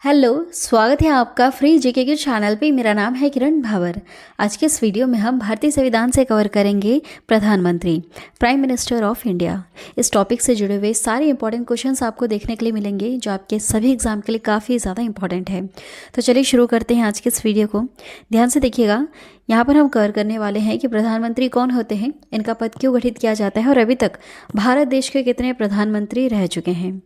Hello, स्वागत है आपका फ्री जीके के चैनल पे। मेरा नाम है किरण भावर। आज के इस वीडियो में हम भारतीय संविधान से कवर करेंगे प्रधानमंत्री, प्राइम मिनिस्टर ऑफ इंडिया। इस टॉपिक से जुड़े हुए सारे इंपॉर्टेंट क्वेश्चंस आपको देखने के लिए मिलेंगे, जो आपके सभी एग्जाम के लिए काफ़ी ज़्यादा इंपॉर्टेंट है। तो चलिए शुरू करते हैं आज के इस वीडियो को। ध्यान से देखिएगा, यहाँ पर हम कवर करने वाले हैं कि प्रधानमंत्री कौन होते हैं, इनका पद क्यों गठित किया जाता है और अभी तक भारत देश के कितने प्रधानमंत्री रह चुके हैं।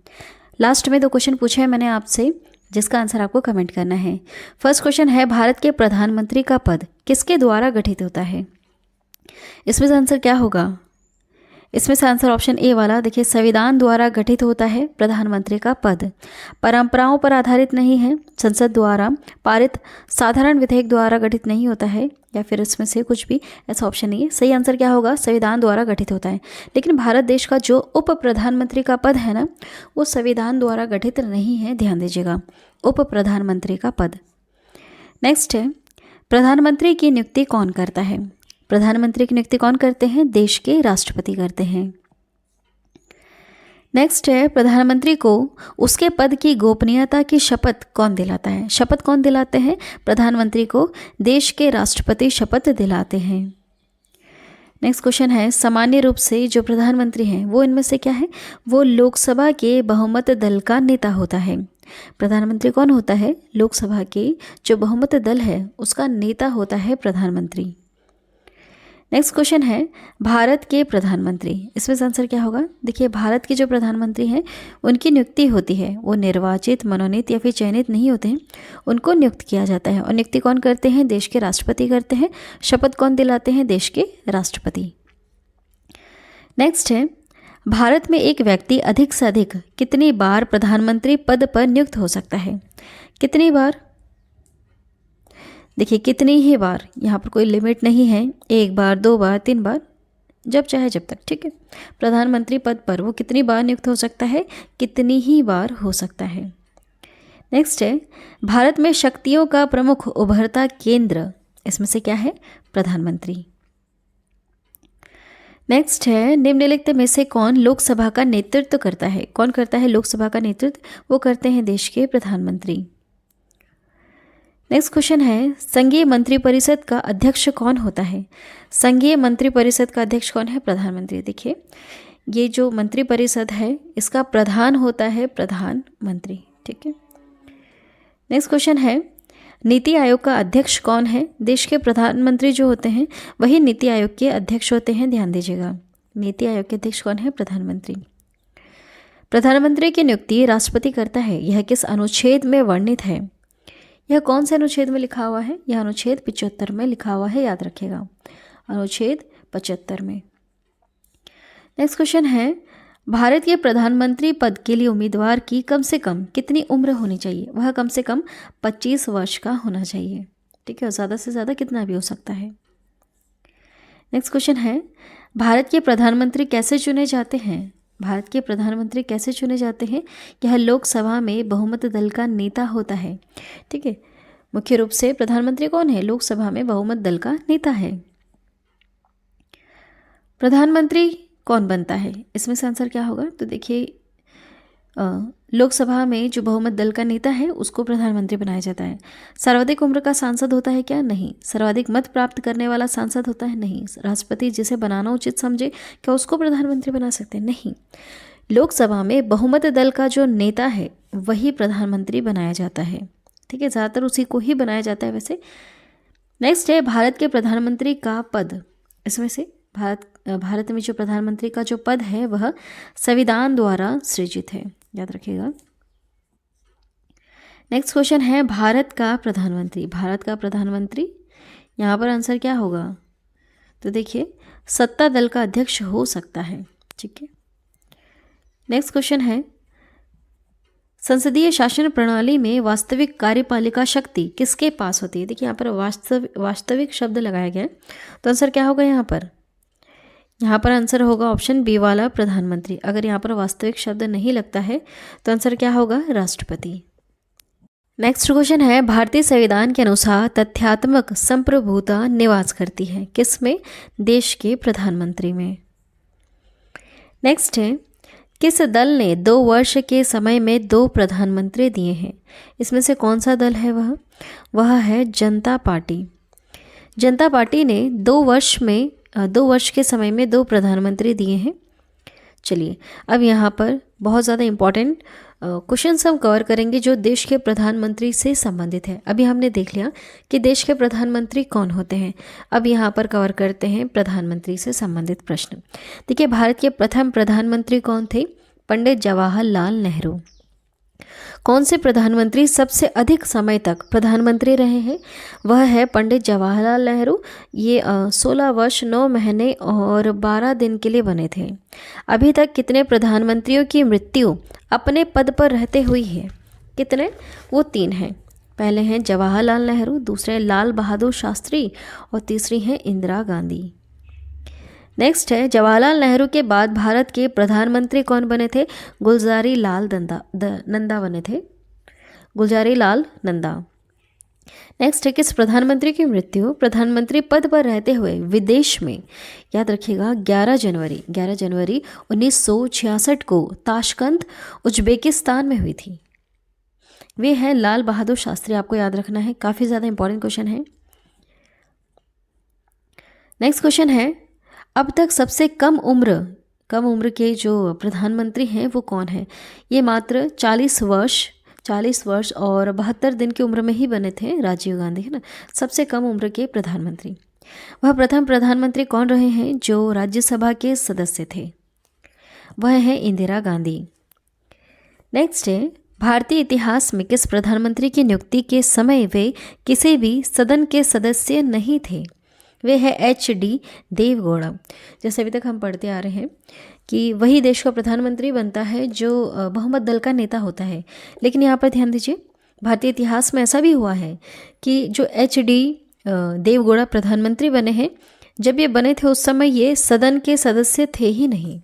लास्ट में 2 क्वेश्चन पूछे हैं मैंने आपसे, जिसका आंसर आपको कमेंट करना है। फर्स्ट क्वेश्चन है, भारत के प्रधानमंत्री का पद किसके द्वारा गठित होता है? इसमें से आंसर क्या होगा? इसमें से आंसर ऑप्शन ए वाला देखिए, संविधान द्वारा गठित होता है प्रधानमंत्री का पद। परंपराओं पर आधारित नहीं है, संसद द्वारा पारित साधारण विधेयक द्वारा गठित नहीं होता है, या फिर इसमें से कुछ भी ऐसा ऑप्शन नहीं है। सही आंसर क्या होगा? संविधान द्वारा गठित होता है। लेकिन भारत देश का जो उप प्रधानमंत्री का पद है ना, वो संविधान द्वारा गठित नहीं है, ध्यान दीजिएगा, उप प्रधानमंत्री का पद। नेक्स्ट है, प्रधानमंत्री की नियुक्ति कौन करता है? प्रधानमंत्री की नियुक्ति कौन करते हैं? देश के राष्ट्रपति करते हैं। नेक्स्ट है, प्रधानमंत्री को उसके पद की गोपनीयता की शपथ कौन दिलाता है? शपथ कौन दिलाते हैं? प्रधानमंत्री को देश के राष्ट्रपति शपथ दिलाते हैं। नेक्स्ट क्वेश्चन है, सामान्य रूप से जो प्रधानमंत्री हैं वो इनमें से क्या है? वो लोकसभा के बहुमत दल का नेता होता है। प्रधानमंत्री कौन होता है? लोकसभा के जो बहुमत दल है उसका नेता होता है प्रधानमंत्री। नेक्स्ट क्वेश्चन है, भारत के प्रधानमंत्री, इसमें से आंसर क्या होगा? देखिए, भारत के जो प्रधानमंत्री हैं उनकी नियुक्ति होती है, वो निर्वाचित, मनोनीत या फिर चयनित नहीं होते हैं, उनको नियुक्त किया जाता है। और नियुक्ति कौन करते हैं? देश के राष्ट्रपति करते हैं। शपथ कौन दिलाते हैं? देश के राष्ट्रपति। नेक्स्ट है, भारत में एक व्यक्ति अधिक से अधिक कितनी बार प्रधानमंत्री पद पर नियुक्त हो सकता है? कितनी बार? देखिए, कितनी ही बार, यहाँ पर कोई लिमिट नहीं है। 1 बार, 2 बार, 3 बार, जब चाहे जब तक, ठीक है। प्रधानमंत्री पद पर वो कितनी बार नियुक्त हो सकता है? कितनी ही बार हो सकता है। नेक्स्ट है, भारत में शक्तियों का प्रमुख उभरता केंद्र, इसमें से क्या है? प्रधानमंत्री। नेक्स्ट है, निम्नलिखित में से कौन लोकसभा का नेतृत्व करता है? कौन करता है लोकसभा का नेतृत्व? वो करते हैं देश के प्रधानमंत्री। नेक्स्ट क्वेश्चन है, संघीय मंत्रिपरिषद का अध्यक्ष कौन होता है? संघीय मंत्रिपरिषद का अध्यक्ष कौन है? प्रधानमंत्री। देखिए, ये जो मंत्रिपरिषद है इसका प्रधान होता है प्रधानमंत्री, ठीक है। नेक्स्ट क्वेश्चन है, नीति आयोग का अध्यक्ष कौन है? देश के प्रधानमंत्री जो होते हैं वही नीति आयोग के अध्यक्ष होते हैं, ध्यान दीजिएगा। नीति आयोग के अध्यक्ष कौन है? प्रधानमंत्री। प्रधानमंत्री की नियुक्ति राष्ट्रपति करता है, यह किस अनुच्छेद में वर्णित है? यह कौन से अनुच्छेद में लिखा हुआ है? यह अनुच्छेद 75 में लिखा हुआ है, याद रखिएगा, अनुच्छेद 75 में। नेक्स्ट क्वेश्चन है, भारत के प्रधानमंत्री पद के लिए उम्मीदवार की कम से कम कितनी उम्र होनी चाहिए? वह कम से कम 25 वर्ष का होना चाहिए, ठीक है, और ज़्यादा से ज़्यादा कितना भी हो सकता है। नेक्स्ट क्वेश्चन है, भारत के प्रधानमंत्री कैसे चुने जाते हैं? भारत के प्रधानमंत्री कैसे चुने जाते हैं? यह लोकसभा में बहुमत दल का नेता होता है, ठीक है। मुख्य रूप से प्रधानमंत्री कौन है? लोकसभा में बहुमत दल का नेता है। प्रधानमंत्री कौन बनता है? इसमें से आंसर क्या होगा? तो देखिए, लोकसभा में जो बहुमत दल का नेता है उसको प्रधानमंत्री बनाया जाता है। सर्वाधिक उम्र का सांसद होता है क्या? नहीं। सर्वाधिक मत प्राप्त करने वाला सांसद होता है? नहीं। राष्ट्रपति जिसे बनाना उचित समझे क्या उसको प्रधानमंत्री बना सकते हैं? नहीं। लोकसभा में बहुमत दल का जो नेता है वही प्रधानमंत्री बनाया जाता है, ठीक है, ज़्यादातर उसी को ही बनाया जाता है वैसे। नेक्स्ट है, भारत के प्रधानमंत्री का पद, इसमें से भारत में जो प्रधानमंत्री का जो पद है वह संविधान द्वारा सृजित है, याद रखिएगा। नेक्स्ट क्वेश्चन है, भारत का प्रधानमंत्री, भारत का प्रधानमंत्री, यहाँ पर आंसर क्या होगा? तो देखिए, सत्ता दल का अध्यक्ष हो सकता है, ठीक है। नेक्स्ट क्वेश्चन है, संसदीय शासन प्रणाली में वास्तविक कार्यपालिका शक्ति किसके पास होती है? देखिए, यहाँ पर वास्तविक शब्द लगाया गया है, तो आंसर क्या होगा यहाँ पर? यहाँ पर आंसर होगा ऑप्शन बी वाला, प्रधानमंत्री। अगर यहाँ पर वास्तविक शब्द नहीं लगता है तो आंसर क्या होगा? राष्ट्रपति। नेक्स्ट क्वेश्चन है, भारतीय संविधान के अनुसार तथ्यात्मक संप्रभुता निवास करती है किस में? देश के प्रधानमंत्री में। नेक्स्ट है, किस दल ने 2 वर्ष के समय में 2 प्रधानमंत्री दिए हैं? इसमें से कौन सा दल है वह है जनता पार्टी। जनता पार्टी ने 2 वर्ष के समय में 2 प्रधानमंत्री दिए हैं। चलिए अब यहाँ पर बहुत ज़्यादा इम्पॉर्टेंट क्वेश्चंस हम कवर करेंगे जो देश के प्रधानमंत्री से संबंधित है। अभी हमने देख लिया कि देश के प्रधानमंत्री कौन होते हैं। अब यहाँ पर कवर करते हैं प्रधानमंत्री से संबंधित प्रश्न। देखिए, भारत के प्रथम प्रधानमंत्री कौन थे? पंडित जवाहरलाल नेहरू। कौन से प्रधानमंत्री सबसे अधिक समय तक प्रधानमंत्री रहे हैं? वह है पंडित जवाहरलाल नेहरू। ये 16 वर्ष 9 महीने और 12 दिन के लिए बने थे। अभी तक कितने प्रधानमंत्रियों की मृत्यु अपने पद पर रहते हुई है? कितने? वो 3 हैं। पहले हैं जवाहरलाल नेहरू, दूसरे लाल बहादुर शास्त्री और तीसरी हैं इंदिरा गांधी। नेक्स्ट है, जवाहरलाल नेहरू के बाद भारत के प्रधानमंत्री कौन बने थे? गुलज़ारी लाल नंदा बने थे। गुलज़ारी लाल नंदा। नेक्स्ट है, किस प्रधानमंत्री की मृत्यु प्रधानमंत्री पद पर रहते हुए विदेश में, याद रखिएगा 11 जनवरी 1966 को ताशकंद उज्बेकिस्तान में हुई थी। वे हैं लाल बहादुर शास्त्री। आपको याद रखना है, काफ़ी ज़्यादा इंपॉर्टेंट क्वेश्चन है। नेक्स्ट क्वेश्चन है, अब तक सबसे कम उम्र के जो प्रधानमंत्री हैं वो कौन है? ये मात्र 40 वर्ष और 72 दिन की उम्र में ही बने थे। राजीव गांधी है ना सबसे कम उम्र के प्रधानमंत्री। वह प्रथम प्रधानमंत्री कौन रहे हैं जो राज्यसभा के सदस्य थे? वह है इंदिरा गांधी। नेक्स्ट है, भारतीय इतिहास में किस प्रधानमंत्री की नियुक्ति के समय वे किसी भी सदन के सदस्य नहीं थे? वे है HD देवगौड़ा। जैसे अभी तक हम पढ़ते आ रहे हैं कि वही देश का प्रधानमंत्री बनता है जो बहुमत दल का नेता होता है। लेकिन यहाँ पर ध्यान दीजिए, भारतीय इतिहास में ऐसा भी हुआ है कि जो HD देवगौड़ा प्रधानमंत्री बने हैं, जब ये बने थे उस समय ये सदन के सदस्य थे ही नहीं।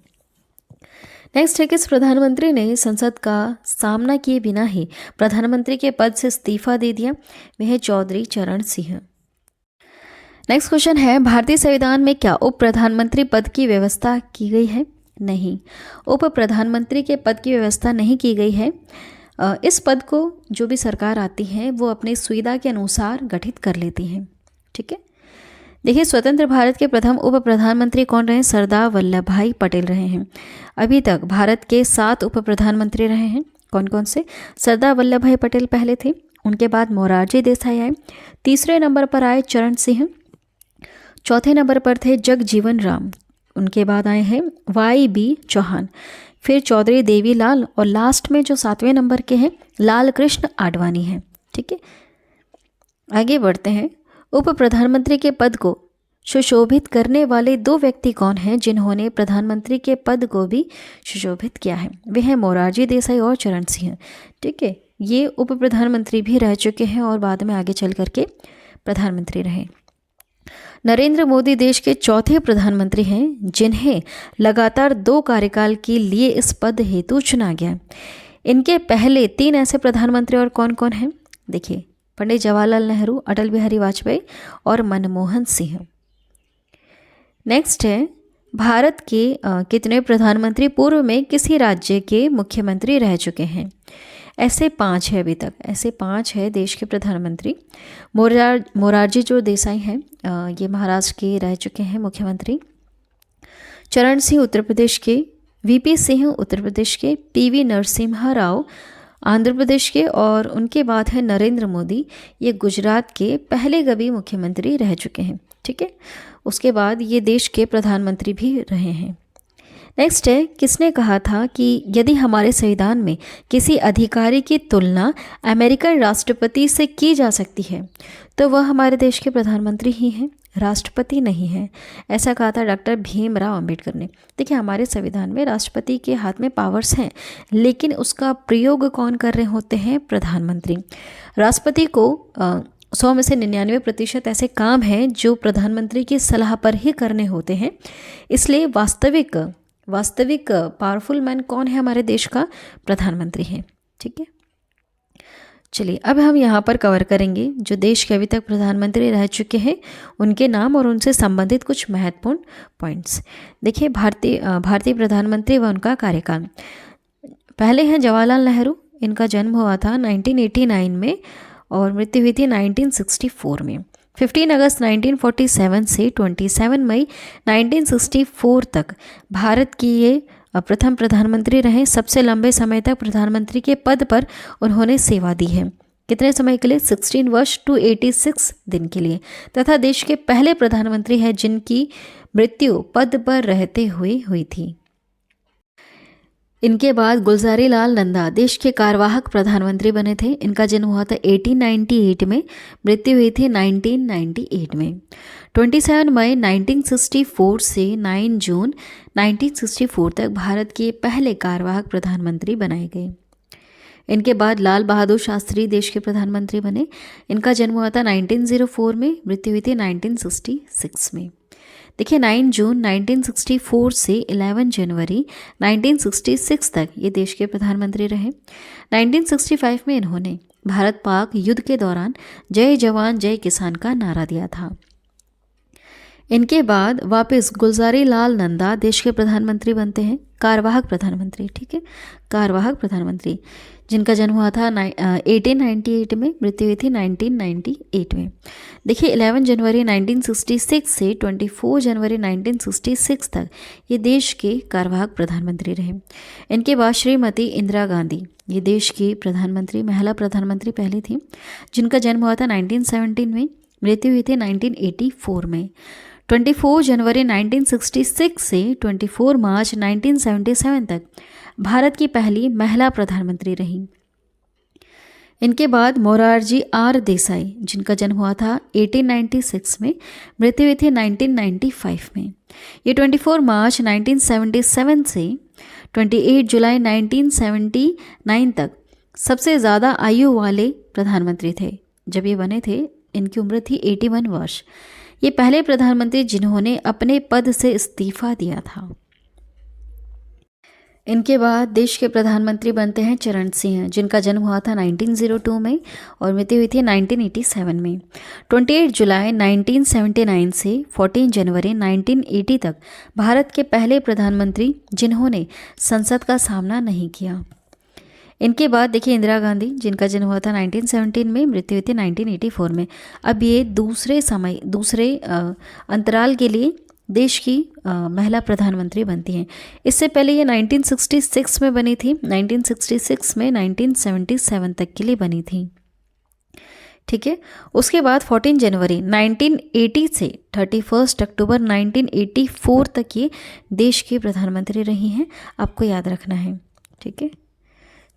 नेक्स्ट है, किस प्रधानमंत्री ने संसद का सामना किए बिना ही प्रधानमंत्री के पद से इस्तीफा दे दिया? वह है चौधरी चरण सिंह। नेक्स्ट क्वेश्चन है, भारतीय संविधान में क्या उप प्रधानमंत्री पद की व्यवस्था की गई है? नहीं, उप प्रधानमंत्री के पद की व्यवस्था नहीं की गई है। इस पद को जो भी सरकार आती है वो अपनी सुविधा के अनुसार गठित कर लेती है। ठीक है, देखिए, स्वतंत्र भारत के प्रथम उप प्रधानमंत्री कौन रहे? सरदार वल्लभ भाई पटेल रहे हैं। अभी तक भारत के 7 उप प्रधानमंत्री रहे हैं। कौन कौन से? सरदार वल्लभ भाई पटेल पहले थे, उनके बाद मोरारजी देसाई आए, तीसरे नंबर पर आए चरण सिंह, चौथे नंबर पर थे जगजीवन राम, उनके बाद आए हैं YB चौहान, फिर चौधरी देवीलाल और लास्ट में जो 7वें नंबर के हैं लाल कृष्ण आडवाणी हैं। ठीक है, आगे बढ़ते हैं। उप प्रधानमंत्री के पद को सुशोभित करने वाले 2 व्यक्ति कौन हैं जिन्होंने प्रधानमंत्री के पद को भी सुशोभित किया है? वे हैं मोरारजी देसाई और चरण सिंह। ठीक है, ये उप प्रधानमंत्री भी रह चुके हैं और बाद में आगे चल करके प्रधानमंत्री रहे। नरेंद्र मोदी देश के चौथे प्रधानमंत्री हैं जिन्हें लगातार 2 कार्यकाल के लिए इस पद हेतु चुना गया। इनके पहले 3 ऐसे प्रधानमंत्री और कौन कौन हैं? देखिए, पंडित जवाहरलाल नेहरू, अटल बिहारी वाजपेयी और मनमोहन सिंह। नेक्स्ट है, भारत के कितने प्रधानमंत्री पूर्व में किसी राज्य के मुख्यमंत्री रह चुके हैं? ऐसे 5 है अभी तक, ऐसे 5 है देश के प्रधानमंत्री। मोरारजी जो देसाई हैं ये महाराष्ट्र के रह चुके हैं मुख्यमंत्री। चरण सिंह उत्तर प्रदेश के, VP सिंह उत्तर प्रदेश के, PV नरसिम्हा राव आंध्र प्रदेश के और उनके बाद है नरेंद्र मोदी, ये गुजरात के पहले कभी मुख्यमंत्री रह चुके हैं। ठीक है, उसके बाद ये देश के प्रधानमंत्री भी रहे हैं। नेक्स्ट है, किसने कहा था कि यदि हमारे संविधान में किसी अधिकारी की तुलना अमेरिकन राष्ट्रपति से की जा सकती है तो वह हमारे देश के प्रधानमंत्री ही हैं, राष्ट्रपति नहीं है। ऐसा कहा था डॉक्टर भीमराव अंबेडकर ने। देखिए, हमारे संविधान में राष्ट्रपति के हाथ में पावर्स हैं, लेकिन उसका प्रयोग कौन कर रहे होते हैं? प्रधानमंत्री। राष्ट्रपति को 100 में से 99% ऐसे काम हैं जो प्रधानमंत्री की सलाह पर ही करने होते हैं। इसलिए वास्तविक पावरफुल मैन कौन है हमारे देश का? प्रधानमंत्री है। ठीक है, चलिए अब हम यहाँ पर कवर करेंगे जो देश के अभी तक प्रधानमंत्री रह चुके हैं उनके नाम और उनसे संबंधित कुछ महत्वपूर्ण पॉइंट्स। देखिए भारतीय प्रधानमंत्री व उनका कार्यकाल। पहले हैं जवाहरलाल नेहरू। इनका जन्म हुआ था 1989 में और मृत्यु हुई थी 1964 में। 15 अगस्त 1947 से 27 मई 1964 तक भारत की ये प्रथम प्रधानमंत्री रहे। सबसे लंबे समय तक प्रधानमंत्री के पद पर उन्होंने सेवा दी है। कितने समय के लिए? 16 वर्ष 286 दिन के लिए। तथा देश के पहले प्रधानमंत्री हैं जिनकी मृत्यु पद पर रहते हुए हुई थी। इनके बाद गुलजारी लाल नंदा देश के कार्यवाहक प्रधानमंत्री बने थे। इनका जन्म हुआ था 1898 में, मृत्यु हुई थी 1998 में। 27 मई 1964 से 9 जून 1964 तक भारत के पहले कार्यवाहक प्रधानमंत्री बनाए गए। इनके बाद लाल बहादुर शास्त्री देश के प्रधानमंत्री बने। इनका जन्म हुआ था 1904 में, मृत्यु हुई थी 1966 में। देखिए 9 जून 1964 से 11 जनवरी 1966 तक ये देश के प्रधानमंत्री रहे। 1965 में इन्होंने भारत पाक युद्ध के दौरान जय जवान जय किसान का नारा दिया था। इनके बाद वापस गुलजारी लाल नंदा देश के प्रधानमंत्री बनते हैं, कार्यवाहक प्रधानमंत्री। ठीक है, कार्यवाहक प्रधानमंत्री जिनका जन्म हुआ था 1898 में, मृत्यु हुई थी 1998 में। देखिए 11 जनवरी 1966 से 24 जनवरी 1966 तक ये देश के कार्यवाहक प्रधानमंत्री रहे। इनके बाद श्रीमती इंदिरा गांधी ये देश की प्रधानमंत्री, महिला प्रधानमंत्री पहली थी, जिनका जन्म हुआ था 1917 में, मृत्यु हुई थी 1984 में। 24 जनवरी 1966 से 24 मार्च 1977 तक भारत की पहली महिला प्रधानमंत्री रही। इनके बाद मोरारजी आर देसाई जिनका जन्म हुआ था 1896 में, मृत्यु हुई थी 1995 में। ये 24 मार्च 1977 से 28 जुलाई 1979 तक सबसे ज़्यादा आयु वाले प्रधानमंत्री थे। जब ये बने थे इनकी उम्र थी 81 वर्ष। ये पहले प्रधानमंत्री जिन्होंने अपने पद से इस्तीफा दिया था। इनके बाद देश के प्रधानमंत्री बनते हैं चरण सिंह जिनका जन्म हुआ था 1902 में और मृत्यु हुई थी 1987 में। 28 जुलाई 1979 से 14 जनवरी 1980 तक भारत के पहले प्रधानमंत्री जिन्होंने संसद का सामना नहीं किया। इनके बाद देखिए इंदिरा गांधी जिनका जन्म हुआ था 1917 में, मृत्यु हुई थी 1984 में। अब ये दूसरे अंतराल के लिए देश की महिला प्रधानमंत्री बनती हैं। इससे पहले ये 1966 में बनी थी, 1966 में 1977 तक के लिए बनी थी। ठीक है, उसके बाद 14 जनवरी 1980 से 31 अक्टूबर 1984 तक ये देश की प्रधानमंत्री रही हैं, आपको याद रखना है। ठीक है,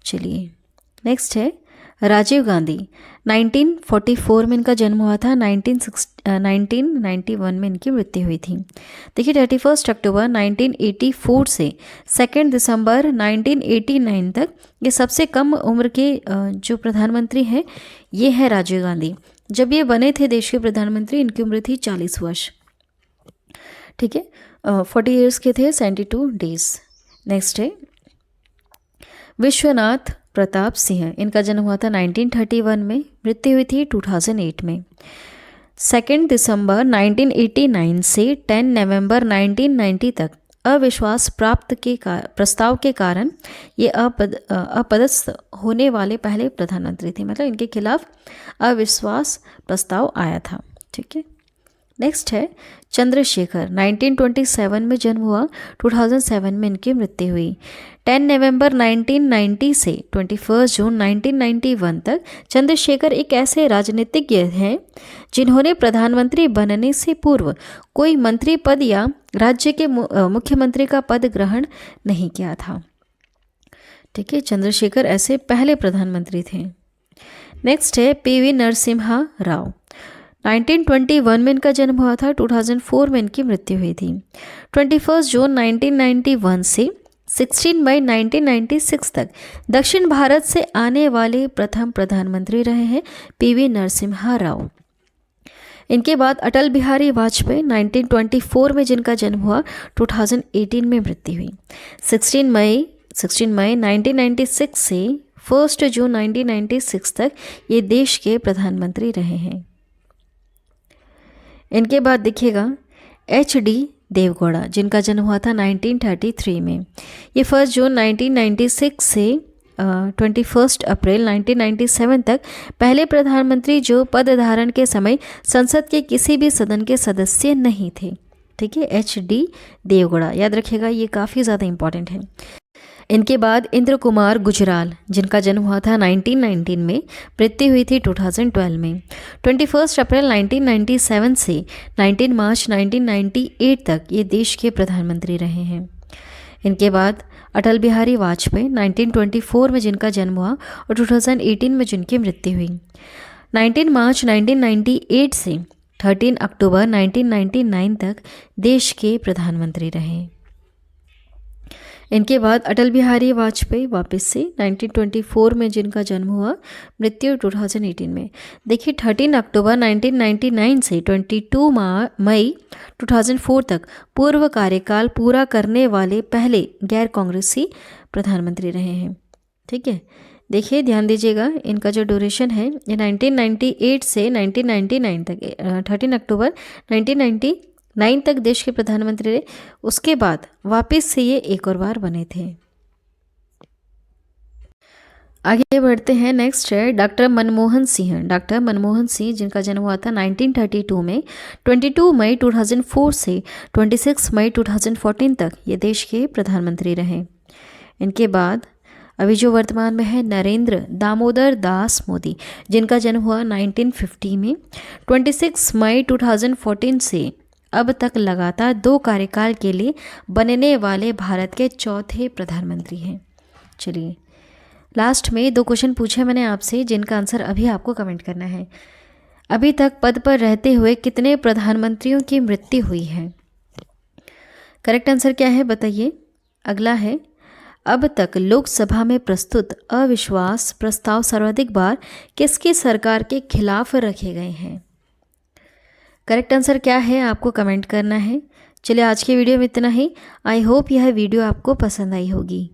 चलिए नेक्स्ट है राजीव गांधी। 1944 में इनका जन्म हुआ था, 1991 में इनकी मृत्यु हुई थी। देखिए 31 अक्टूबर 1984 से 2 दिसंबर 1989 तक ये सबसे कम उम्र के जो प्रधानमंत्री हैं ये है राजीव गांधी। जब ये बने थे देश के प्रधानमंत्री इनकी उम्र थी 40 वर्ष। ठीक है, 40 ईयर्स के थे, 72 डेज। नेक्स्ट है विश्वनाथ प्रताप सिंह। इनका जन्म हुआ था 1931 में, मृत्यु हुई थी 2008 में। 2 दिसंबर 1989 से 10 नवंबर 1990 तक अविश्वास प्रस्ताव के कारण ये अपदस्थ होने वाले पहले प्रधानमंत्री थे। मतलब इनके खिलाफ अविश्वास प्रस्ताव आया था। ठीक है, नेक्स्ट है चंद्रशेखर। 1927 में जन्म हुआ, 2007 में इनकी मृत्यु हुई। 10 नवंबर 1990 से 21 जून 1991 तक चंद्रशेखर एक ऐसे राजनीतिज्ञ हैं जिन्होंने प्रधानमंत्री बनने से पूर्व कोई मंत्री पद या राज्य के मुख्यमंत्री का पद ग्रहण नहीं किया था। ठीक है, चंद्रशेखर ऐसे पहले प्रधानमंत्री थे। नेक्स्ट है पीवी नरसिम्हा राव। 1921 में इनका जन्म हुआ था, 2004 में इनकी मृत्यु हुई थी। 21 जून 1991 से 16 मई 1996 तक दक्षिण भारत से आने वाले प्रथम प्रधानमंत्री रहे हैं पीवी नरसिम्हा राव। इनके बाद अटल बिहारी वाजपेयी 1924 में जिनका जन्म हुआ, 2018 में मृत्यु हुई। 16 मई 1996 से 1 जून 1996 तक ये देश के प्रधानमंत्री रहे हैं। इनके बाद देखिएगा HD देवगौड़ा, जिनका जन्म हुआ था 1933 में। ये 1 जून 1996 से 21 अप्रैल 1997 तक पहले प्रधानमंत्री जो पद धारण के समय संसद के किसी भी सदन के सदस्य नहीं थे। ठीक है, HD देवगौड़ा याद रखिएगा, ये काफ़ी ज़्यादा इंपॉर्टेंट है। इनके बाद इंद्र कुमार गुजराल, जिनका जन्म हुआ था 1919 में, मृत्यु हुई थी 2012 में। 21 अप्रैल 1997 से 19 मार्च 1998 तक ये देश के प्रधानमंत्री रहे हैं। इनके बाद अटल बिहारी वाजपेयी, 1924 में जिनका जन्म हुआ और 2018 में जिनकी मृत्यु हुई। 19 मार्च 1998 से 13 अक्टूबर 1999 तक देश के प्रधानमंत्री रहे। इनके बाद अटल बिहारी वाजपेयी वापस से 1924 में जिनका जन्म हुआ, मृत्यु 2018 में। देखिए 13 अक्टूबर 1999 से 22 मई 2004 तक पूर्व कार्यकाल पूरा करने वाले पहले गैर कांग्रेसी प्रधानमंत्री रहे हैं। ठीक है, देखिए ध्यान दीजिएगा, इनका जो ड्यूरेशन है ये 1998 से 1999 तक, 13 अक्टूबर 1999 तक देश के प्रधानमंत्री रहे। उसके बाद वापस से ये एक और बार बने थे। आगे बढ़ते हैं, नेक्स्ट है डॉक्टर मनमोहन सिंह। डॉक्टर मनमोहन सिंह, जिनका जन्म हुआ था 1932 में, 22 मई 2004 से 26 मई 2014 तक ये देश के प्रधानमंत्री रहे। इनके बाद अभी जो वर्तमान में है नरेंद्र दामोदर दास मोदी, जिनका जन्म हुआ 1950 में, 26 मई 2014 से अब तक लगातार 2 कार्यकाल के लिए बनने वाले भारत के चौथे प्रधानमंत्री हैं। चलिए लास्ट में 2 क्वेश्चन पूछे मैंने आपसे, जिनका आंसर अभी आपको कमेंट करना है। अभी तक पद पर रहते हुए कितने प्रधानमंत्रियों की मृत्यु हुई है? करेक्ट आंसर क्या है बताइए। अगला है, अब तक लोकसभा में प्रस्तुत अविश्वास प्रस्ताव सर्वाधिक बार किसकी सरकार के खिलाफ रखे गए हैं? करेक्ट आंसर क्या है आपको कमेंट करना है। चलिए आज की वीडियो में इतना ही। आई होप यह वीडियो आपको पसंद आई होगी।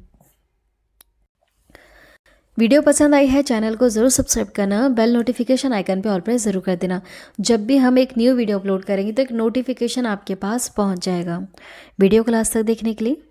वीडियो पसंद आई है, चैनल को ज़रूर सब्सक्राइब करना, बेल नोटिफिकेशन आइकन पे ऑल प्रेस ज़रूर कर देना। जब भी हम एक न्यू वीडियो अपलोड करेंगे तो एक नोटिफिकेशन आपके पास पहुंच जाएगा। वीडियो को लास्ट तक देखने के लिए